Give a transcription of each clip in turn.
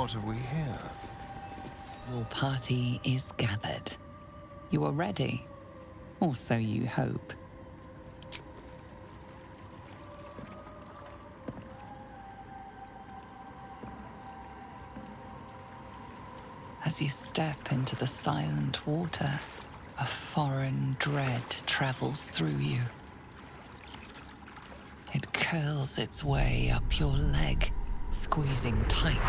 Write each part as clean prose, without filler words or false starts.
What have we here? Your party is gathered. You are ready, or so you hope. As you step into the silent water, a foreign dread travels through you. It curls its way up your leg, squeezing tight.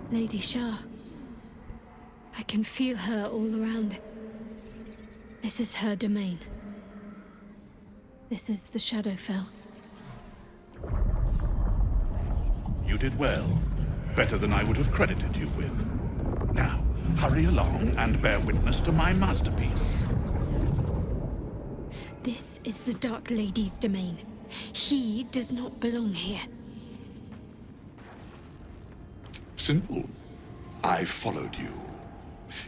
Lady Shah. I can feel her all around. This is her domain. This is the Shadowfell. You did well. Better than I would have credited you with. Now, hurry along and bear witness to my masterpiece. This is the Dark Lady's domain. He does not belong here. Simple. I followed you.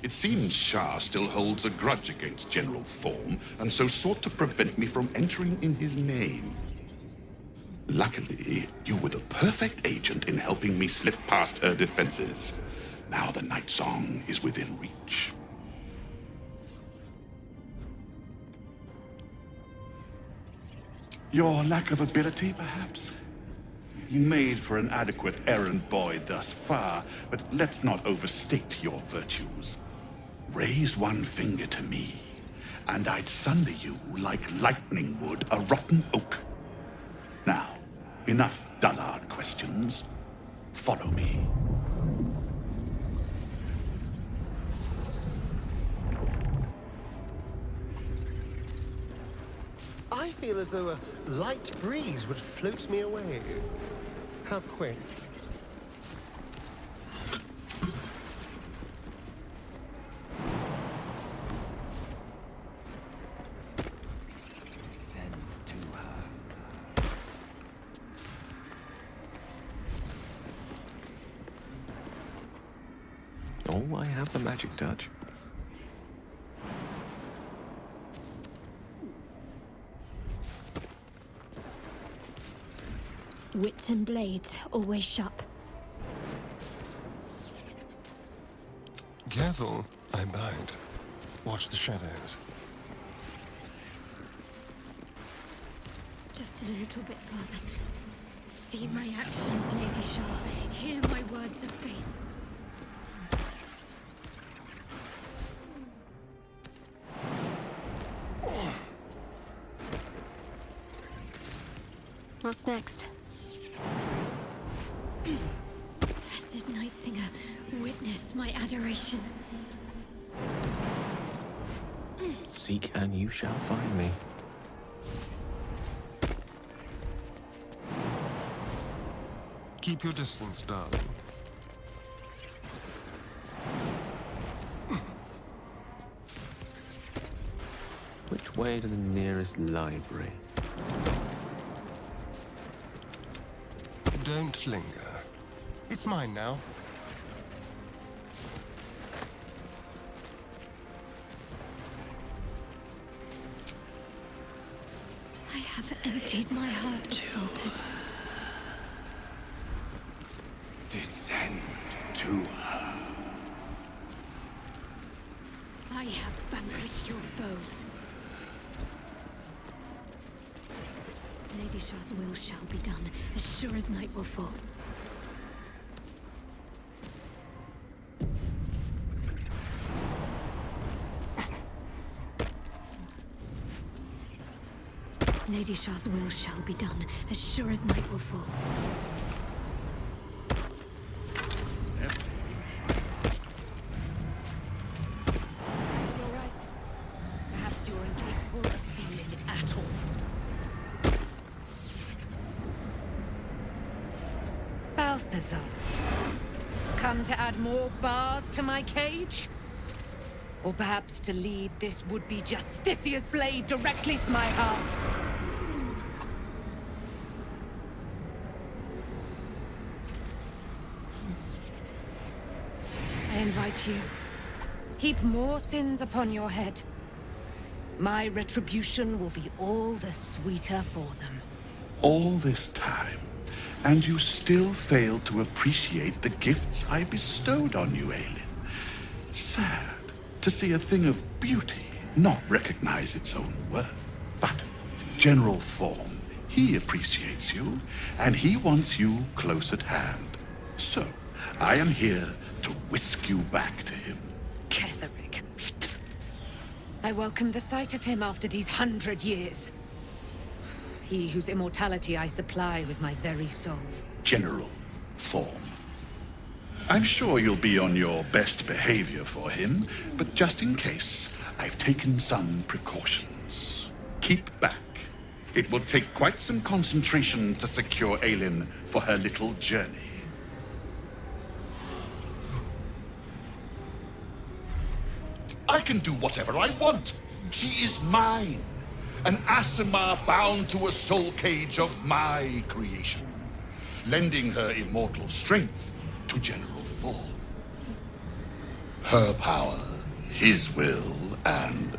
It seems Shah still holds a grudge against General Thorm, and so sought to prevent me from entering in his name. Luckily, you were the perfect agent in helping me slip past her defenses. Now the Night Song is within reach. Your lack of ability, perhaps? You made for an adequate errand boy thus far, but let's not overstate your virtues. Raise one finger to me, and I'd sunder you like lightning would a rotten oak. Now, enough dullard questions. Follow me. I feel as though a light breeze would float me away. How quaint. Send to her. Oh, I have the magic touch. Wits and blades, always sharp. Careful, I bite. Watch the shadows. Just a little bit further. See my actions, Lady Shah. Hear my words of faith. What's next? Blessed Night Singer, witness my adoration. Seek and you shall find me. Keep your distance, darling. Which way to the nearest library? Don't linger. It's mine now. I have emptied my heart of falsehoods. Descend to her. I have vanquished your foes. Lady Shah's will shall be done, as sure as night will fall. Lady Shah's will shall be done, as sure as night will fall. Balthazar. Come to add more bars to my cage? Or perhaps to lead this would-be Justicia's blade directly to my heart? I invite you. Heap more sins upon your head. My retribution will be all the sweeter for them. All this time, and you still failed to appreciate the gifts I bestowed on you, Aelin. Sad to see a thing of beauty not recognize its own worth. But General Thorm, he appreciates you, and he wants you close at hand. So, I am here to whisk you back to him. Ketherick. I welcome the sight of him after these 100 years. He whose immortality I supply with my very soul. General Thorm. I'm sure you'll be on your best behavior for him, but just in case, I've taken some precautions. Keep back. It will take quite some concentration to secure Aelin for her little journey. I can do whatever I want. She is mine. An Asimar bound to a soul cage of my creation, lending her immortal strength to General Thorm. Her power, his will, and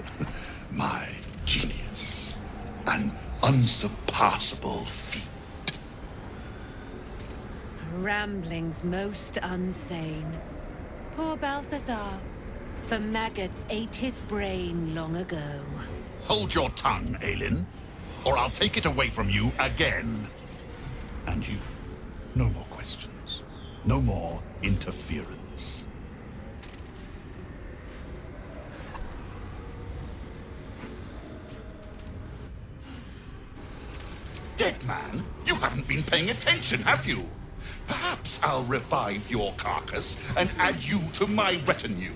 my genius. An unsurpassable feat. Ramblings most unsane. Poor Balthazar. For maggots ate his brain long ago. Hold your tongue, Aelin, or I'll take it away from you again. And you, no more questions. No more interference. Dead man, you haven't been paying attention, have you? Perhaps I'll revive your carcass and add you to my retinue.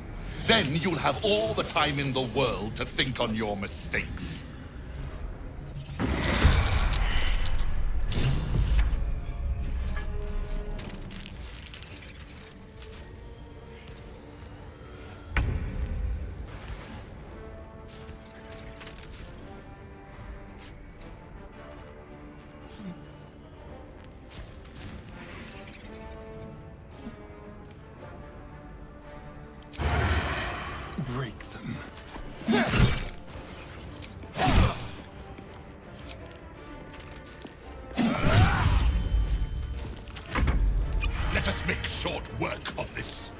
Then you'll have all the time in the world to think on your mistakes. Break them. Let us make short work of this.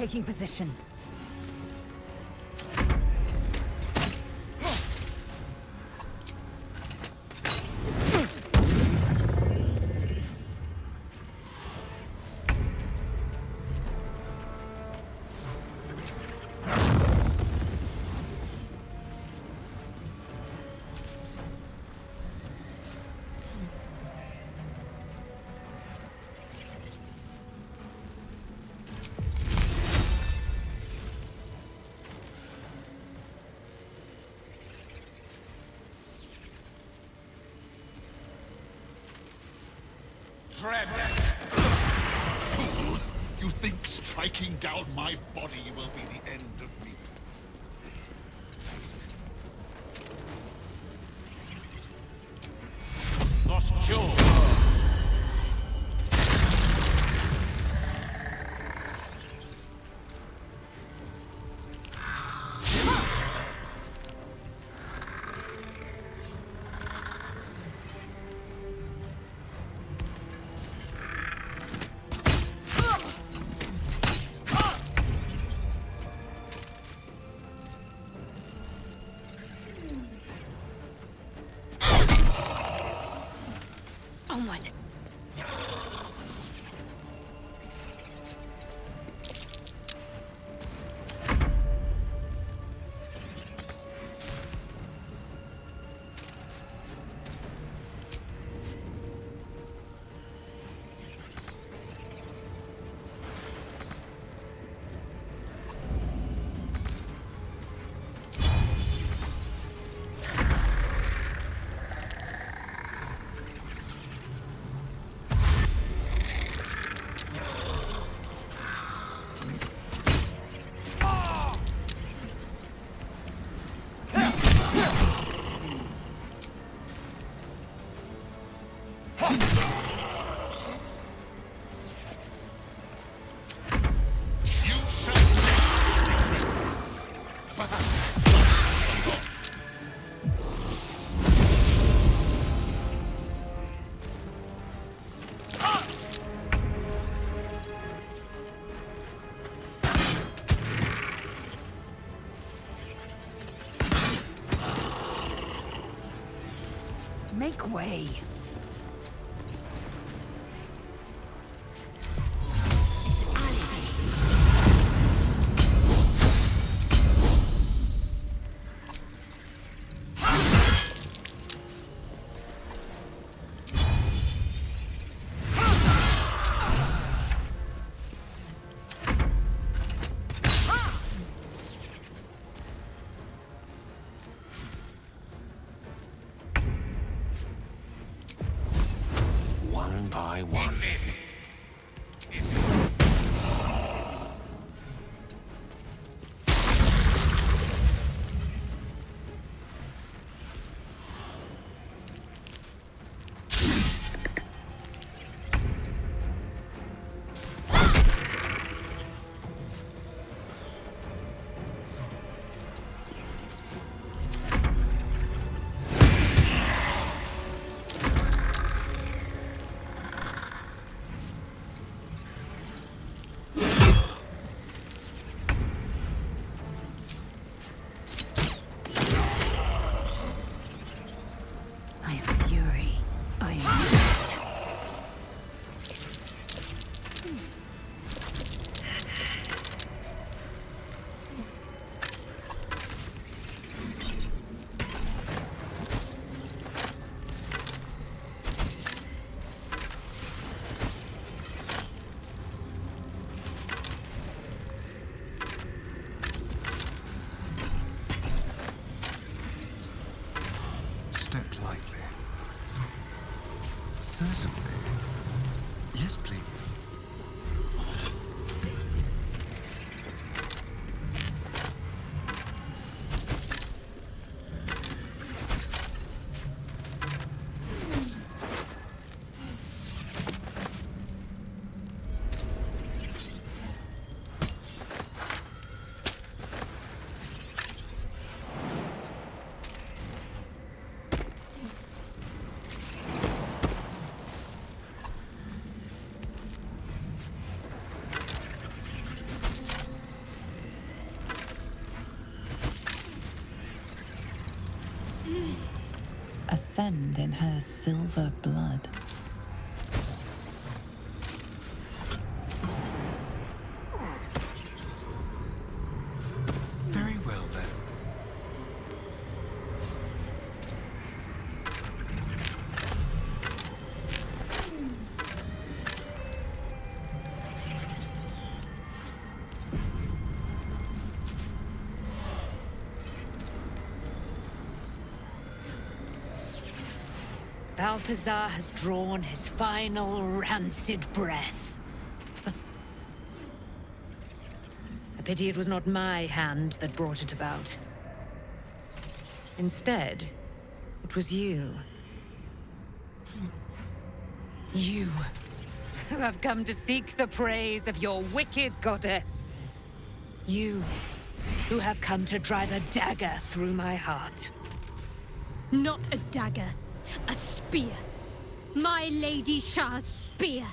taking position. Fool! You think striking down my body will be the end of me? Lost Joe! Onward. Make way. One by one. Certainly. Yes, please. ascend in her silver blood. Very well, then. Balthazar has drawn his final rancid breath. A pity it was not my hand that brought it about. Instead, it was you. You, who have come to seek the praise of your wicked goddess. You, who have come to drive a dagger through my heart. Not a dagger, a spear. My Lady Shah's spear.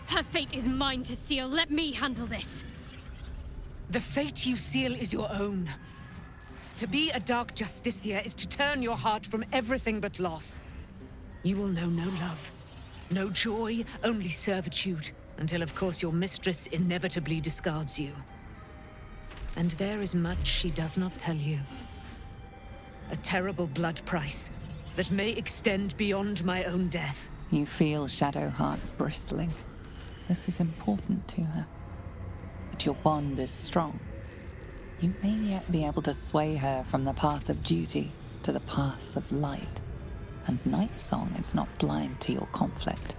Her fate is mine to seal. Let me handle this. The fate you seal is your own. To be a Dark Justiciar is to turn your heart from everything but loss. You will know no love, no joy, only servitude, until of course your mistress inevitably discards you. And there is much she does not tell you. A terrible blood price that may extend beyond my own death. You feel Shadowheart bristling. This is important to her. But your bond is strong. You may yet be able to sway her from the path of duty to the path of light. And Nightsong is not blind to your conflict.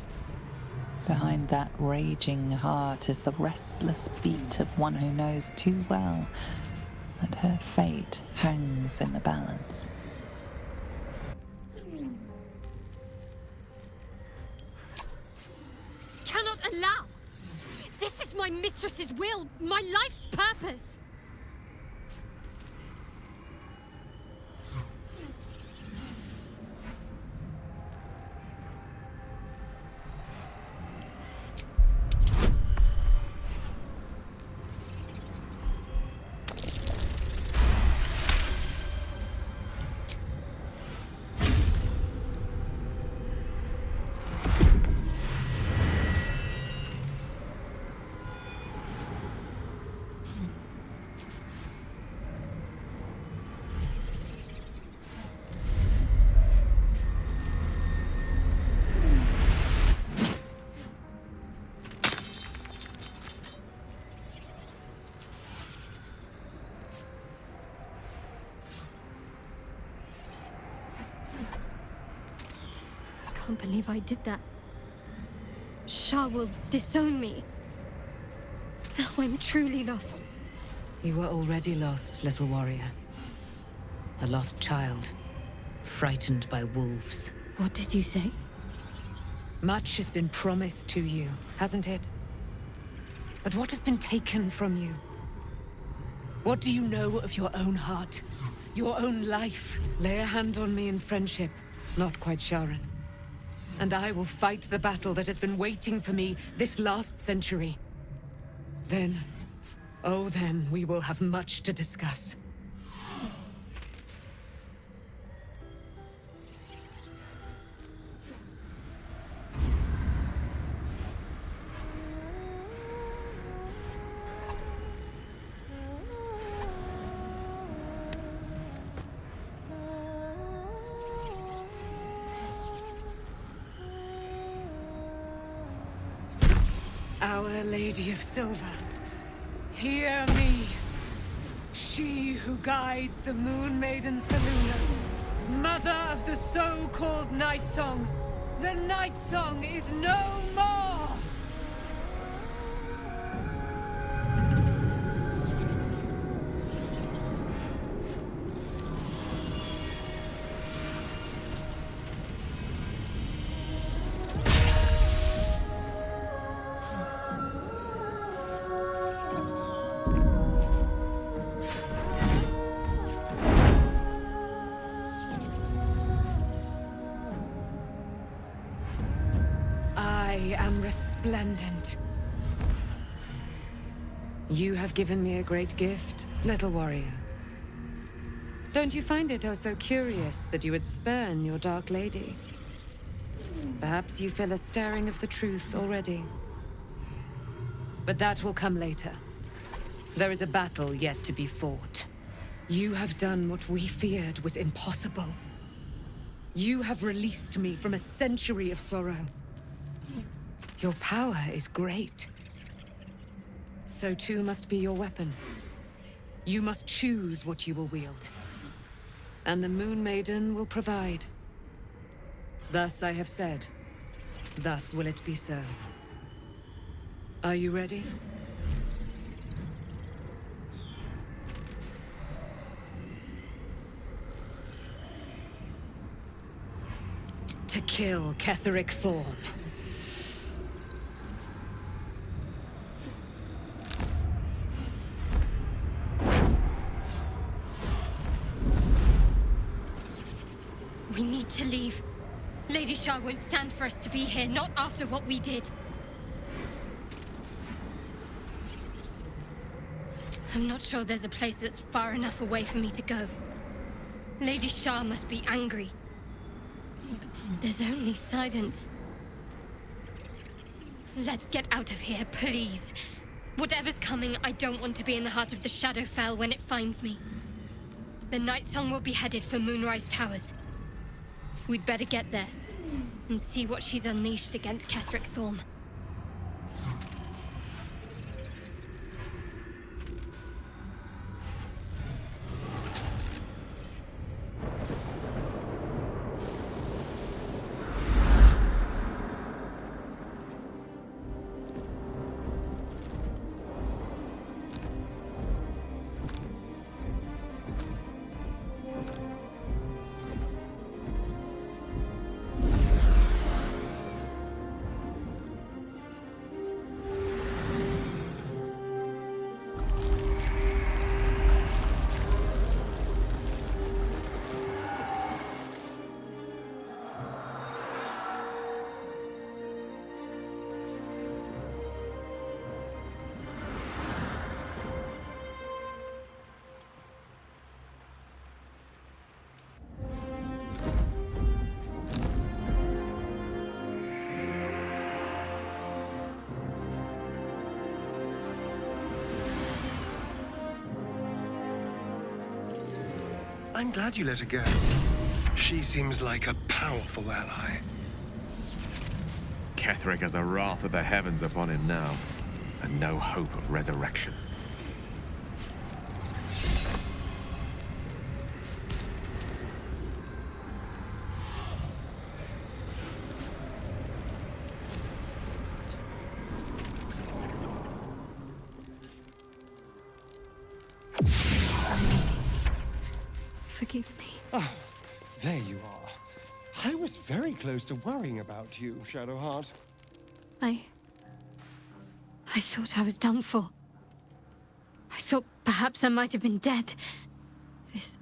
Behind that raging heart is the restless beat of one who knows too well that her fate hangs in the balance. Cannot allow! This is my mistress's will, my life's purpose! I can't believe I did that. Shah will disown me. Now I'm truly lost. You were already lost, little warrior. A lost child, frightened by wolves. What did you say? Much has been promised to you, hasn't it? But what has been taken from you? What do you know of your own heart? Your own life? Lay a hand on me in friendship, not quite Sharon. And I will fight the battle that has been waiting for me this last century. Then, oh then, we will have much to discuss. Our Lady of Silver, hear me. She who guides the Moon Maiden Seluna, mother of the so-called Nightsong. The Nightsong is no more! I am resplendent. You have given me a great gift, little warrior. Don't you find it oh so curious that you would spurn your Dark Lady? Perhaps you feel a stirring of the truth already. But that will come later. There is a battle yet to be fought. You have done what we feared was impossible. You have released me from a century of sorrow. Your power is great. So too must be your weapon. You must choose what you will wield. And the Moon Maiden will provide. Thus I have said. Thus will it be so. Are you ready? To kill Ketheric Thorn. We need to leave. Lady Shah won't stand for us to be here, not after what we did. I'm not sure there's a place that's far enough away for me to go. Lady Shah must be angry. But there's only silence. Let's get out of here, please. Whatever's coming, I don't want to be in the heart of the Shadowfell when it finds me. The Night Song will be headed for Moonrise Towers. We'd better get there and see what she's unleashed against Ketheric Thorn. I'm glad you let her go. She seems like a powerful ally. Ketheric has the wrath of the heavens upon him now, and no hope of resurrection. Forgive me. Oh, there you are. I was very close to worrying about you, Shadowheart. I thought I was done for. I thought perhaps I might have been dead. This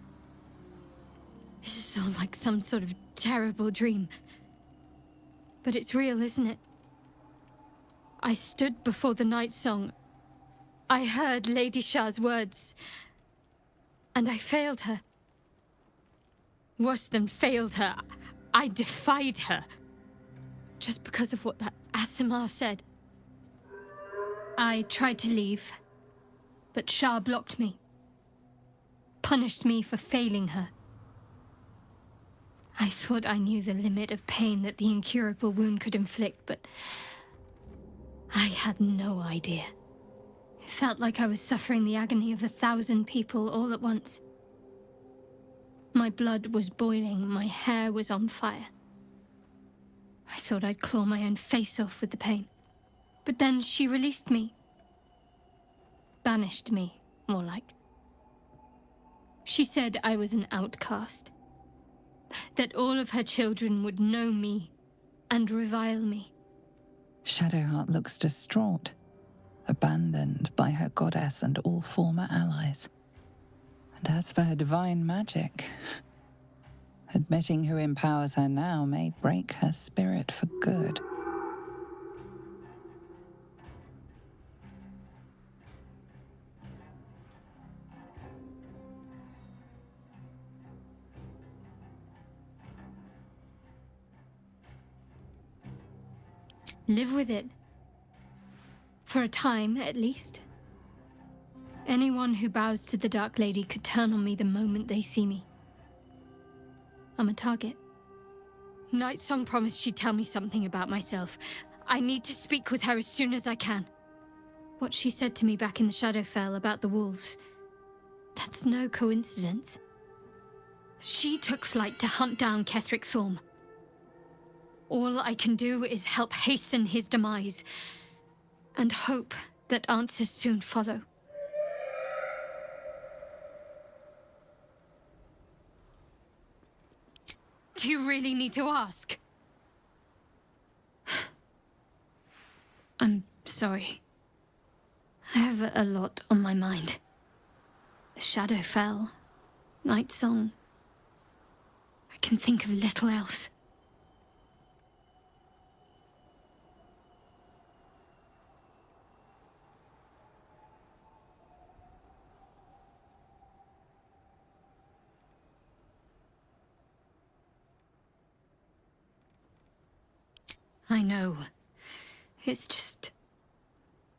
is all like some sort of terrible dream. But it's real, isn't it? I stood before the Night Song. I heard Lady Shah's words. And I failed her. Worse than failed her, I defied her. Just because of what that Aasimar said. I tried to leave, but Shah blocked me. Punished me for failing her. I thought I knew the limit of pain that the incurable wound could inflict, but I had no idea. It felt like I was suffering the agony of 1,000 people all at once. My blood was boiling, my hair was on fire. I thought I'd claw my own face off with the pain. But then she released me. Banished me, more like. She said I was an outcast. That all of her children would know me and revile me. Shadowheart looks distraught, abandoned by her goddess and all former allies. And as for her divine magic, admitting who empowers her now may break her spirit for good. live with it. For a time, at least. Anyone who bows to the Dark Lady could turn on me the moment they see me. I'm a target. Nightsong promised she'd tell me something about myself. I need to speak with her as soon as I can. What she said to me back in the Shadowfell about the wolves, that's no coincidence. She took flight to hunt down Ketheric Thorm. All I can do is help hasten his demise, and hope that answers soon follow. Do you really need to ask? I'm sorry. I have a lot on my mind. The Shadowfell, Nightsong. I can think of little else. I know. It's just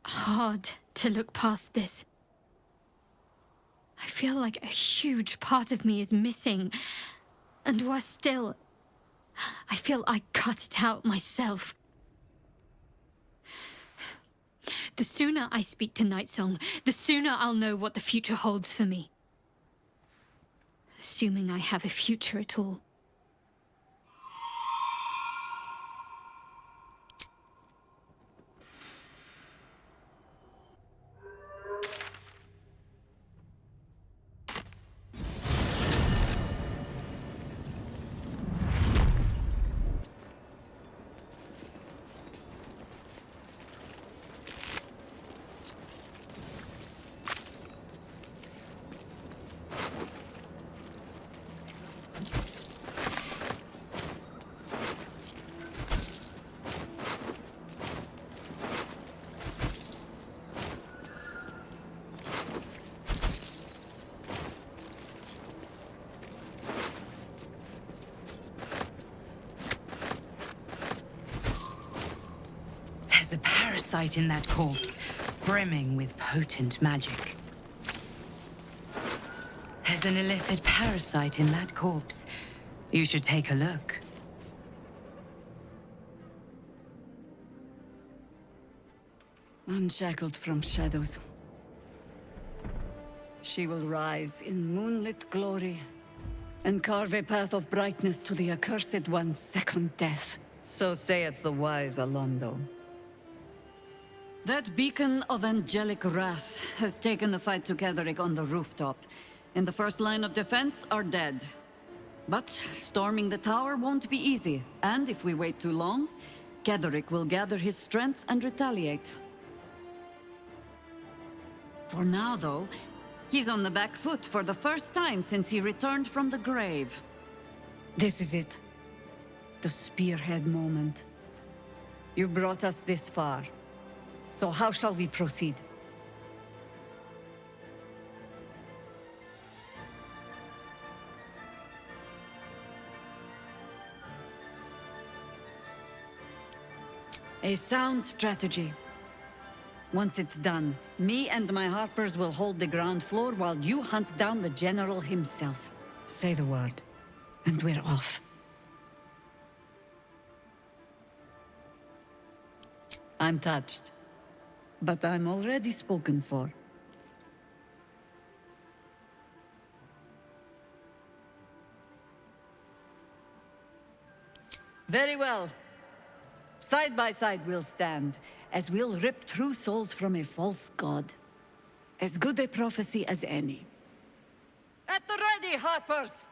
hard to look past this. I feel like a huge part of me is missing. And worse still, I feel I cut it out myself. The sooner I speak to Nightsong, the sooner I'll know what the future holds for me. Assuming I have a future at all. There's a parasite in that corpse, brimming with potent magic. There's an illithid parasite in that corpse. You should take a look. Unshackled from shadows, she will rise in moonlit glory and carve a path of brightness to the accursed one's second death. So saith the wise Alondo. That beacon of angelic wrath has taken the fight to Ketheric on the rooftop, and the first line of defense are dead. But storming the tower won't be easy, and if we wait too long, Ketheric will gather his strength and retaliate. For now, though, he's on the back foot for the first time since he returned from the grave. This is it. The spearhead moment. You brought us this far. So how shall we proceed? A sound strategy. Once it's done, me and my harpers will hold the ground floor while you hunt down the general himself. Say the word, and we're off. I'm touched. But I'm already spoken for. Very well. Side by side we'll stand, as we'll rip true souls from a false god. As good a prophecy as any. At the ready, harpers!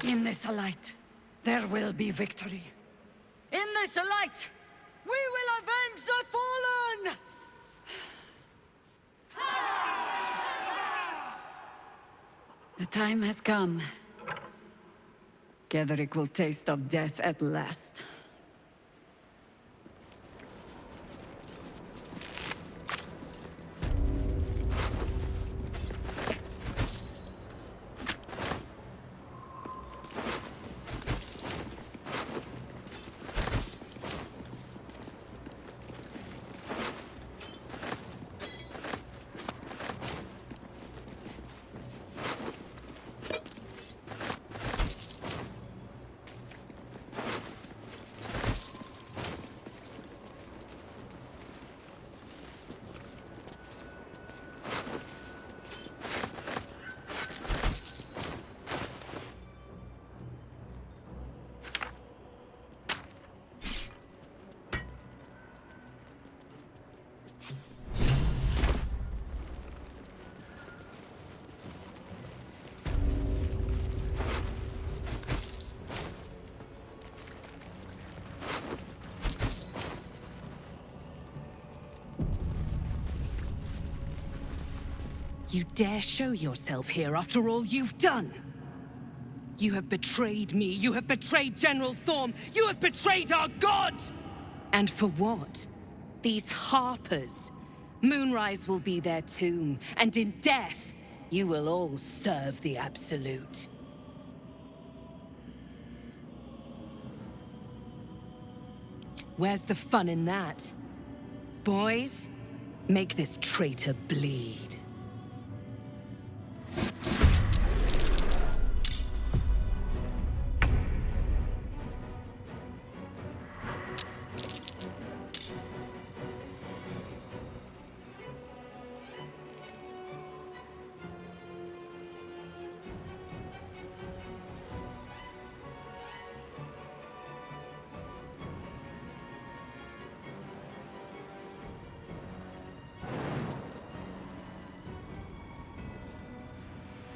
In this light, there will be victory. In this light, we will avenge the fallen! The time has come. Ketheric will taste of death at last. You dare show yourself here after all you've done? You have betrayed me. You have betrayed General Thorm. You have betrayed our god! And for what? These harpers. Moonrise will be their tomb, and in death, you will all serve the Absolute. Where's the fun in that? Boys, make this traitor bleed.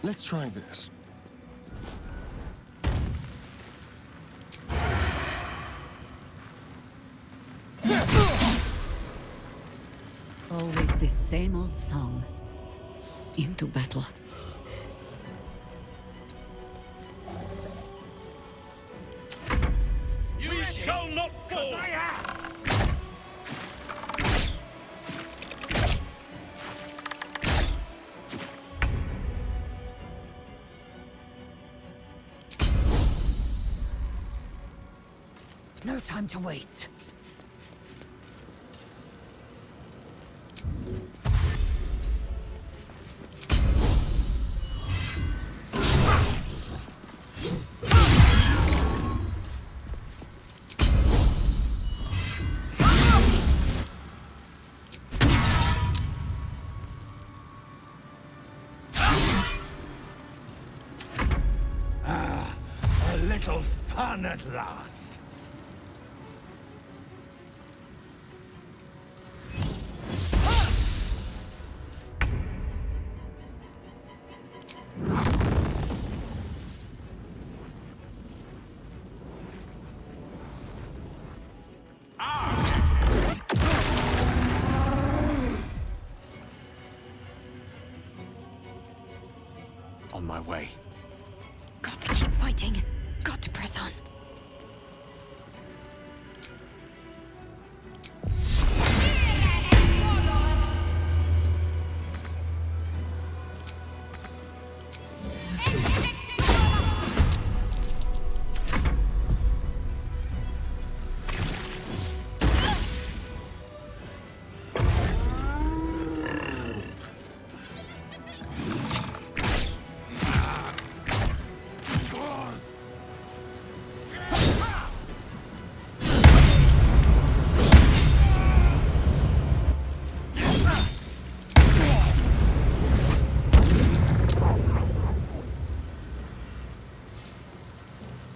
Let's try this. Always the same old song. Into battle. You shall not fall! No time to waste. A little fun at last. On my way. Got to keep fighting. Got to press on.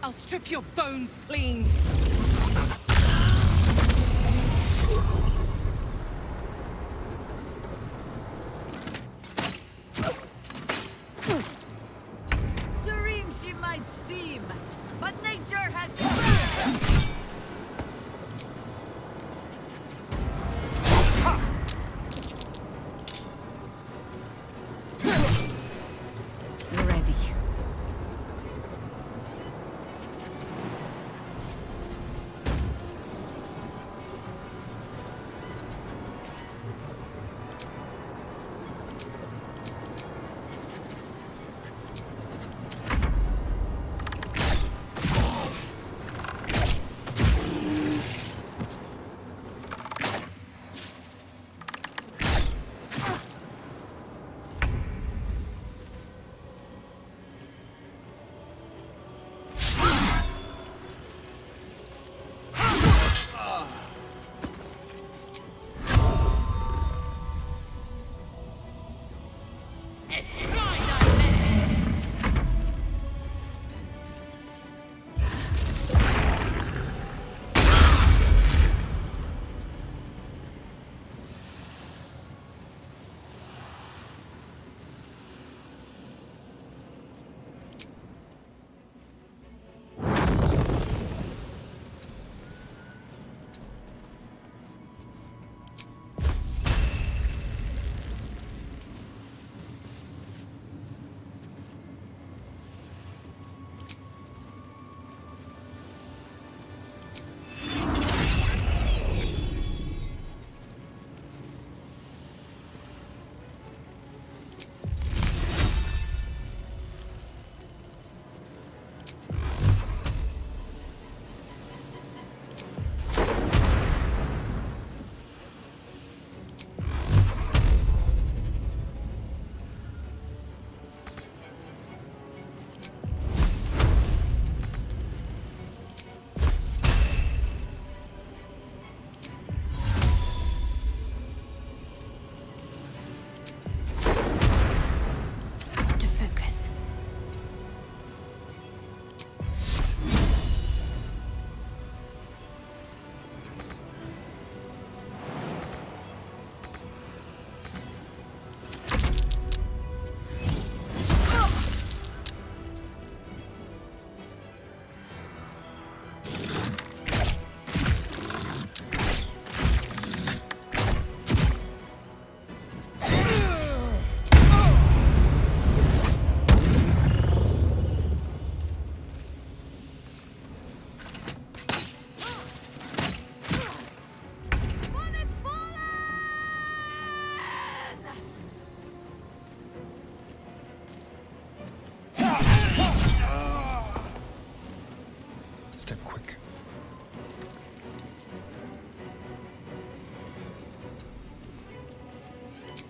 I'll strip your bones clean. Serene she might seem, but nature has... Ready.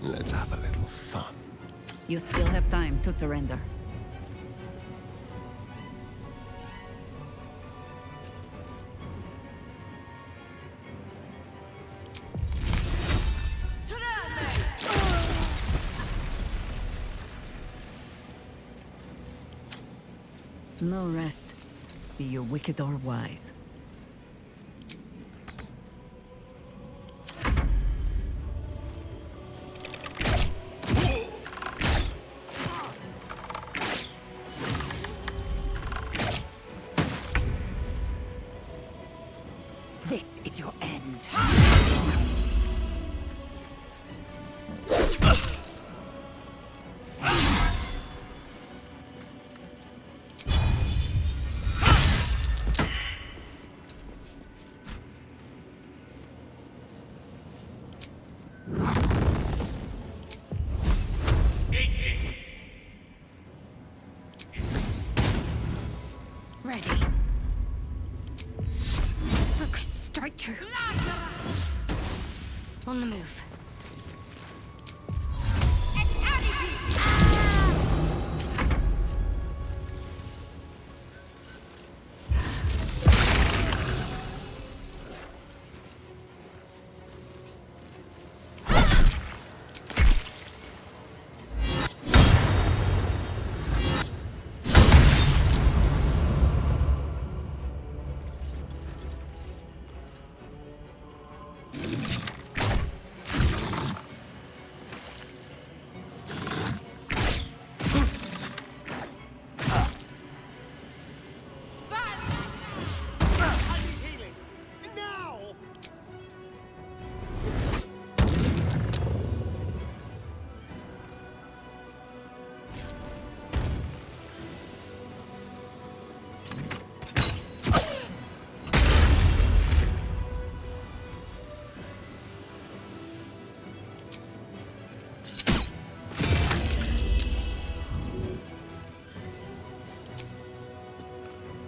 Let's have a little fun. You still have time to surrender. No rest, be you wicked or wise. This is your end. Ready. Focus, strike true. On the move.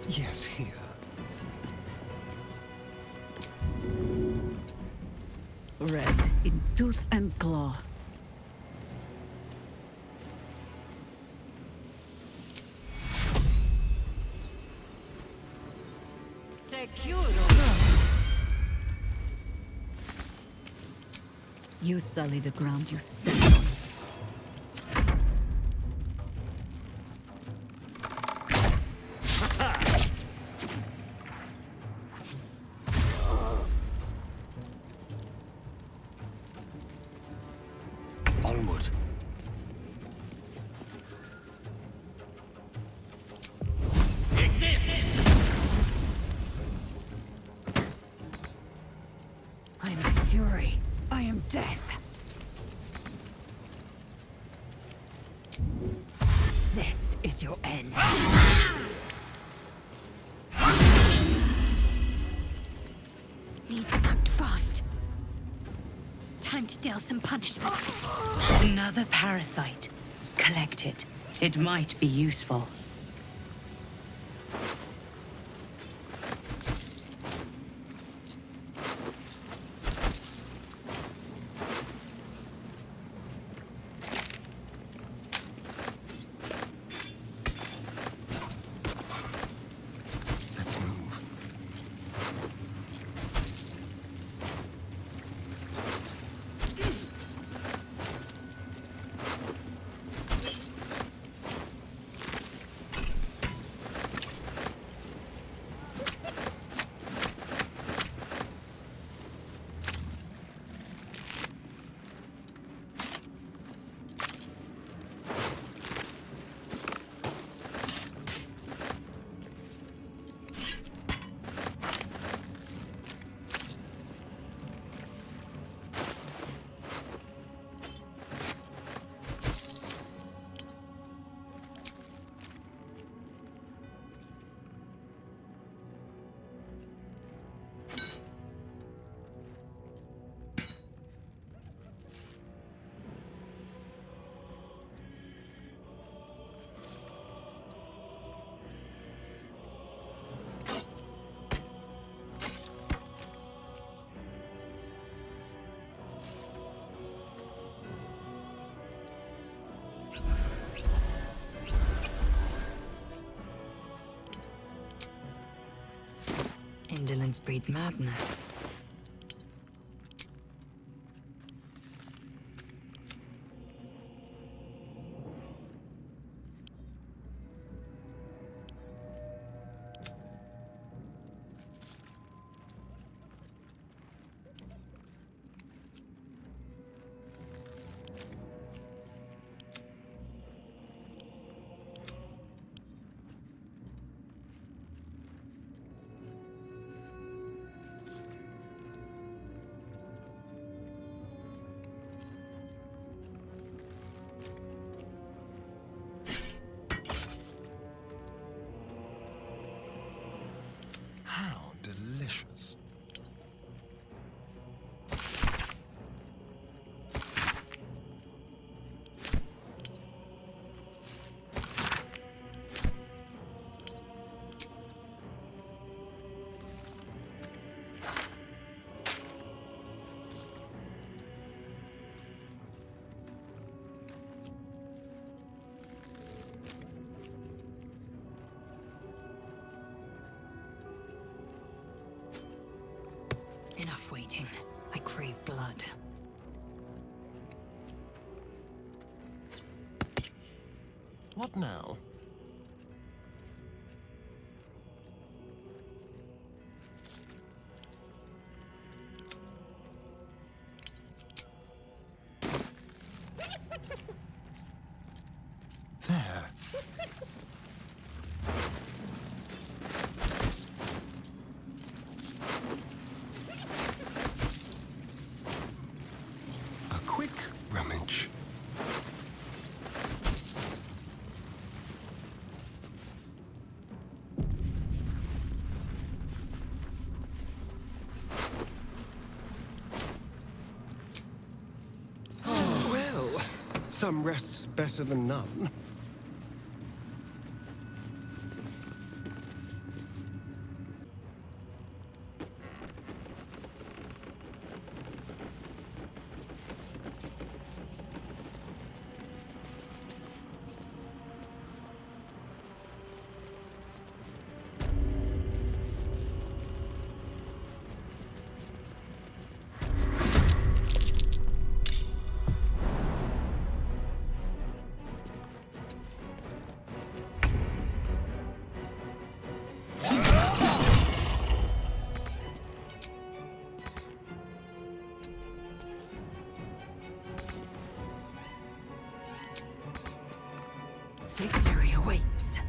Yes, here. Red in tooth and claw. You sully the ground you stand on. Onward. I am fury. I am death. This is your end. Need to act fast. Time to deal some punishment. Another parasite. Collect it. It might be useful. Let's move. Indolence breeds madness. How delicious. Enough waiting. I crave blood. What now? There. A quick rummage. Well, some rest's better than none. Victory awaits.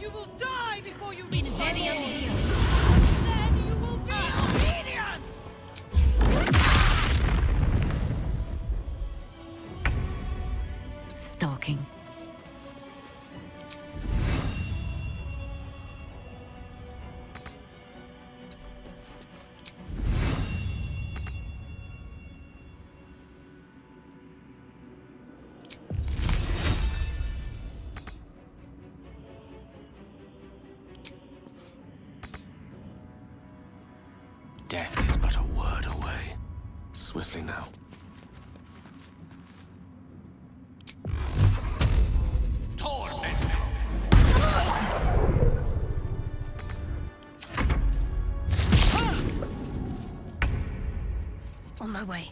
You will die before you reach any of the Then you will be obedient! Stalking. Death is but a word away. Swiftly now. On my way.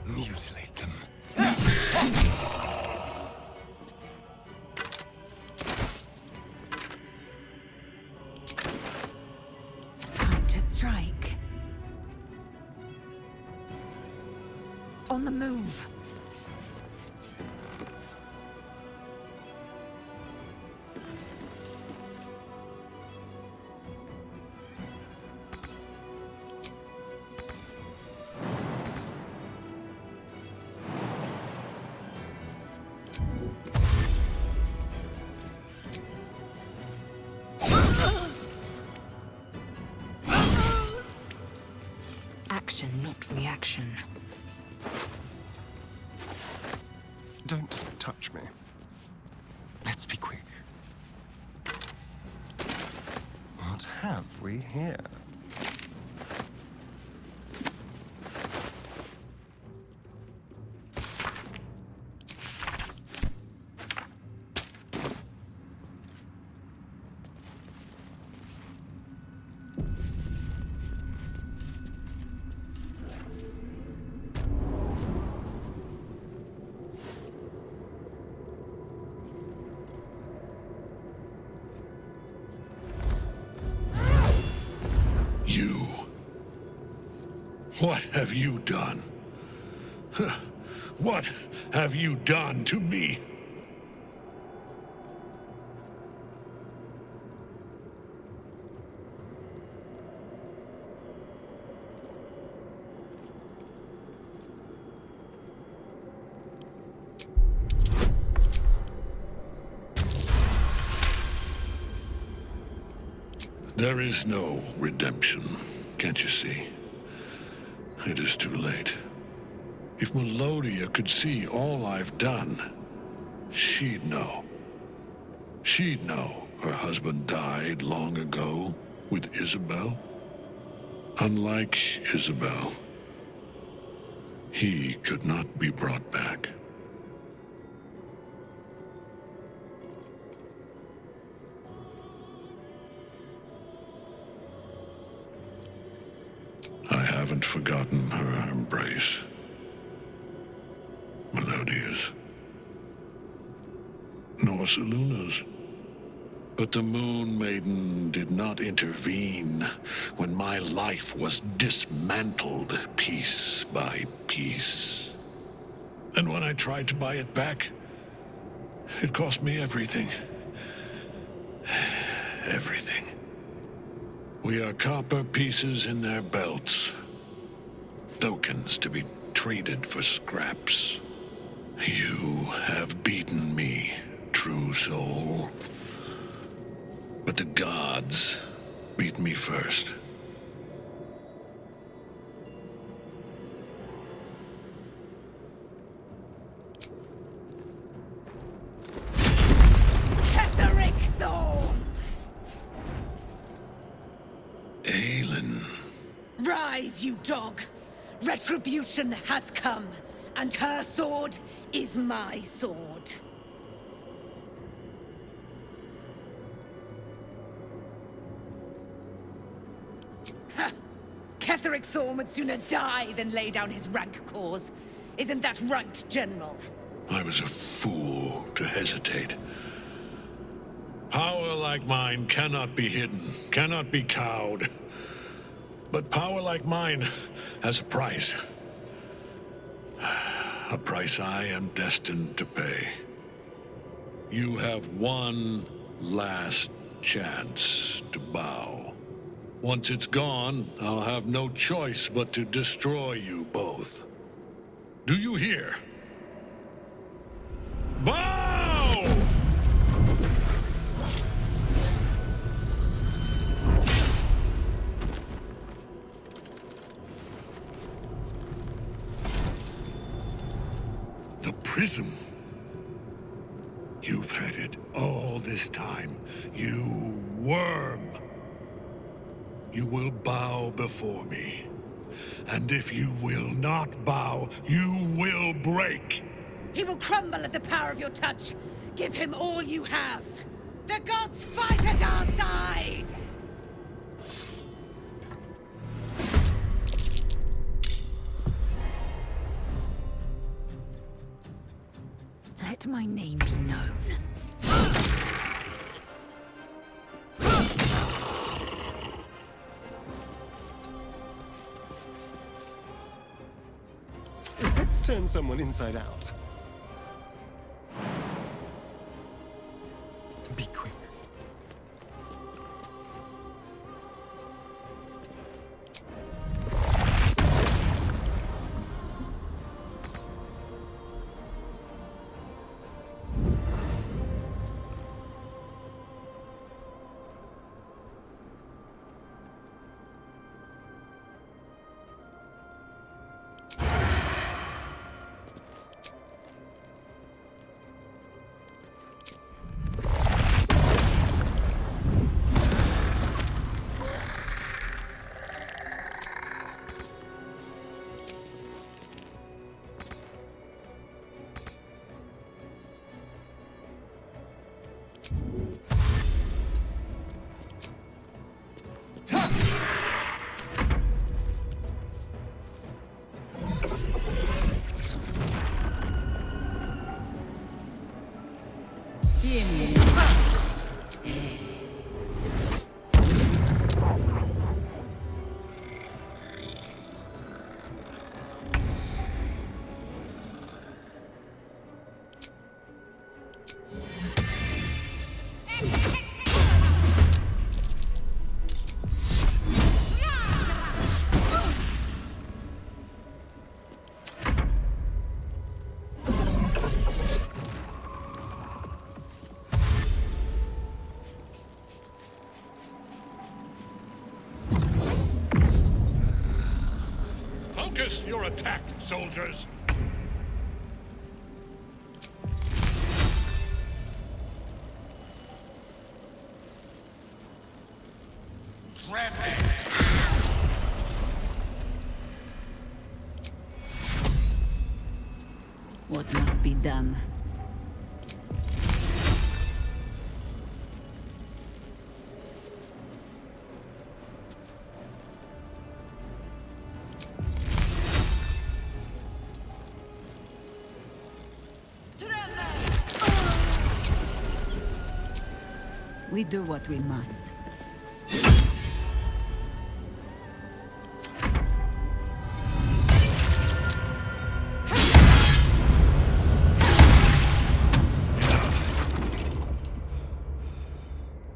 Mutilate them. Time to strike. On the move. action, not reaction. Don't touch me. Let's be quick. What have we here? What have you done? What have you done to me? There is no redemption, can't you see? It is too late. If Melodia could see all I've done, she'd know. She'd know her husband died long ago with Isabel. Unlike Isabel, he could not be brought back. I haven't forgotten her embrace. Melodia's. Nor Seluna's. But the Moon Maiden did not intervene when my life was dismantled piece by piece. And when I tried to buy it back, it cost me everything. Everything. We are copper pieces in their belts. Tokens to be traded for scraps. You have beaten me, true soul. But the gods beat me first. Aelin. Rise, you dog! Retribution has come, and her sword is my sword. Ha! Ketheric Thorn would sooner die than lay down his rank cause. Isn't that right, General? I was a fool to hesitate. Power like mine cannot be hidden, cannot be cowed. But power like mine has a price. A price I am destined to pay. You have one last chance to bow. Once it's gone, I'll have no choice but to destroy you both. Do you hear? Bow! The prism. You've had it all this time, you worm. You will bow before me. And if you will not bow, you will break. He will crumble at the power of your touch. Give him all you have. The gods fight at our side! Let my name be known. Let's turn someone inside out. Be quick. Focus your attack, soldiers! What must be done? We do what we must.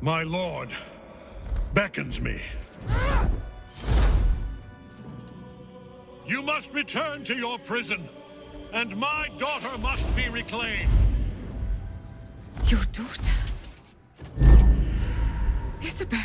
My lord beckons me. You must return to your prison, and my daughter must be reclaimed. Your daughter? Isabel.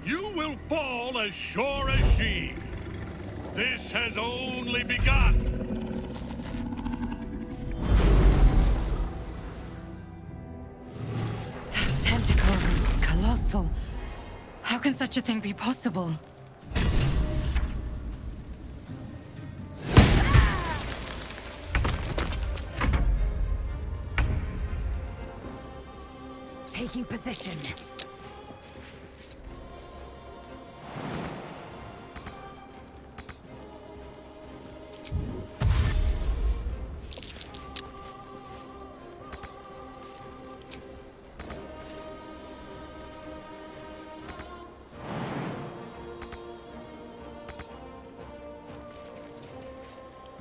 You will fall as sure as she. This has only begun. That tentacle is colossal. How can such a thing be possible? Taking position.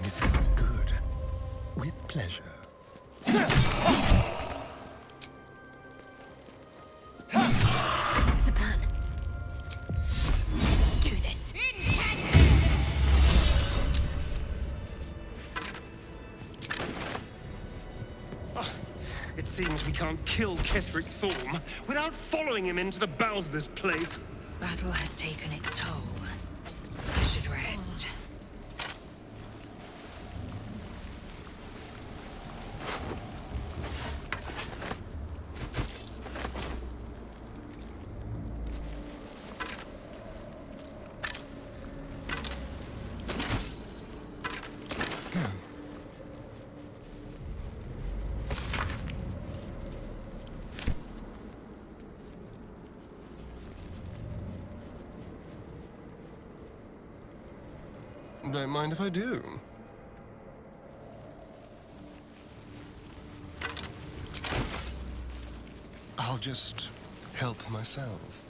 This feels good. With pleasure. What's the plan? Let's do this. It seems we can't kill Ketheric Thorm without following him into the bowels of this place. Battle has taken its toll. I should rest. Don't mind if I do. I'll just help myself.